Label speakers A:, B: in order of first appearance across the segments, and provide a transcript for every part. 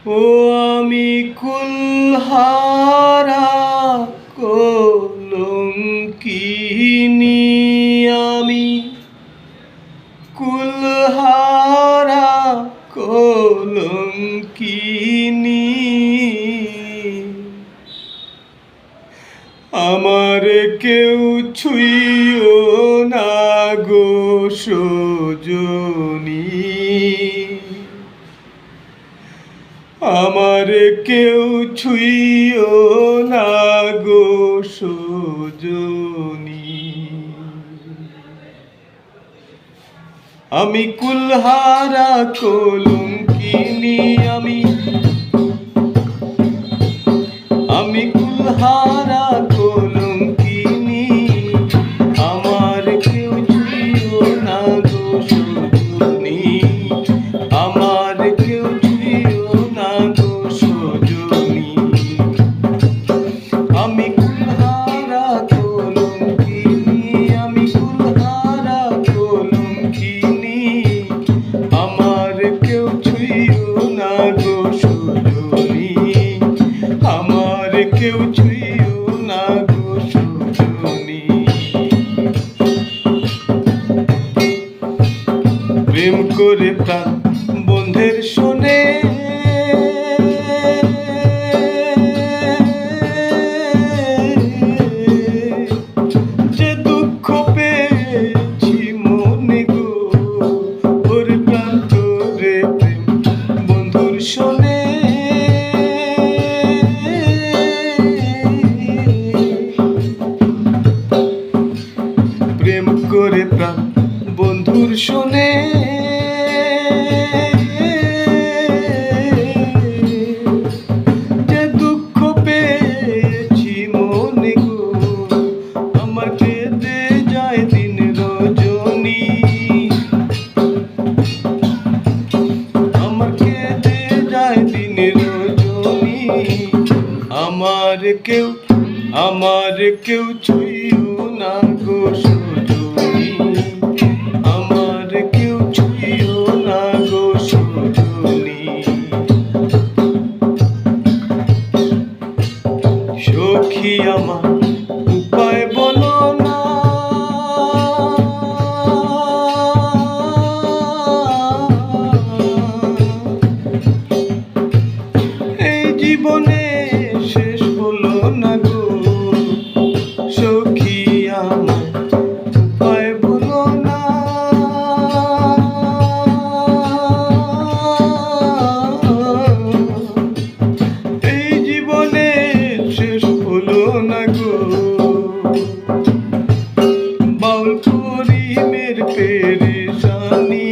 A: ও আমি কুলহারা কলঙ্কিনী, আমি কুলহারা কলঙ্কিনী। আমার কেউ ছুঁইও না গো সজনী, আমার কেউ ছুঁইও না গো সজনী। আমি কুলহারা কলঙ্কিনী, আমি কুলহারা কলঙ্কিনী। আমার কেউ ছুঁইও না গো সজনী, আমার কেউ ছুঁইও না গো সজনী। আমি কুলহারা কলঙ্কিনী, আমি কুলহারা কলঙ্কিনী। আমার কেউ ছুঁইও না গো সজনী, আমার কেউ ছুঁইও না গো সজনী। প্রেম করে প্রাণ বন্ধের শোনে, যে দুঃখ পেয়েছি মনে গো, ওর প্রাণ করে প্রেম বন্ধুর শোনে। প্রেম করে প্রাণ বন্ধুর শোনে, যে দুঃখ পেয়েছি মনে গো, আমার কেঁদে যায় দিন রজনী, আমার কেঁদে যায় দিন রজনী। আমার কেউ ছুঁইও না গো সজনী, আমার কেউ ছুঁইও না গো সজনী। সখী আমার উপায় বলো না, এই জীবনে শেষ হলো না গো। সখী আমার উপায় বলো না, এই জীবনে শেষ হলো না গো। বাউল করিমের পেরেশানি,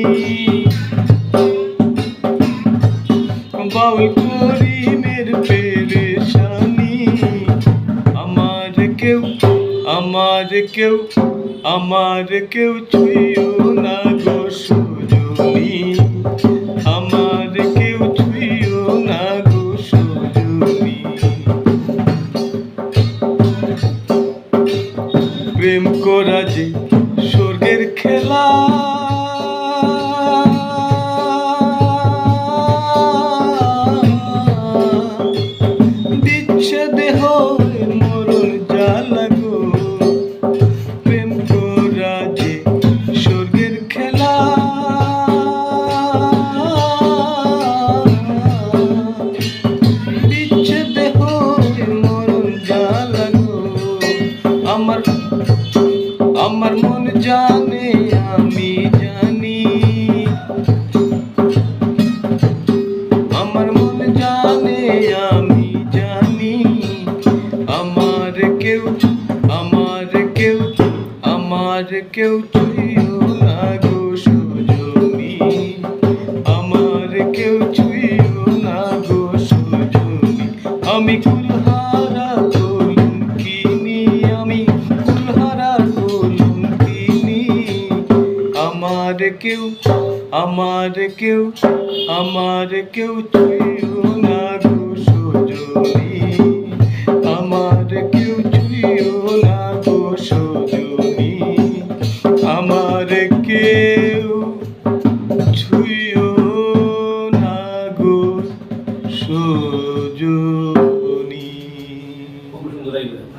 A: বাউল করিমের পেরেশানি। আমার কেউ ছুঁইও না গো সজনী, আমার কেউ ছুঁইও না গো সজনী। প্রেম করা যে স্বর্গের খেলা, দিচ্ছে দেহ মরণ জ্বালা গো। প্রেম করা যে স্বর্গের খেলা, দিচ্ছে দেহ মরণ জ্বালা গো। আমার মন জানে আমি জানি, আমার মন জানে আমি জানি। আমার কেউ ছুঁইও না গো সজনী, আমার কেউ ছুঁইও না গো সজনী। আমি কুলহারা কলঙ্কিনী, আমি কুলহারা কলঙ্কিনী। আমার কেউ ছুঁইও না গো সজনী, আমার কেউ ছুঁইও না গো সজনী। আমার কেউ ছুঁইও না গো সজনী।
B: খুব সুন্দর লাগবে।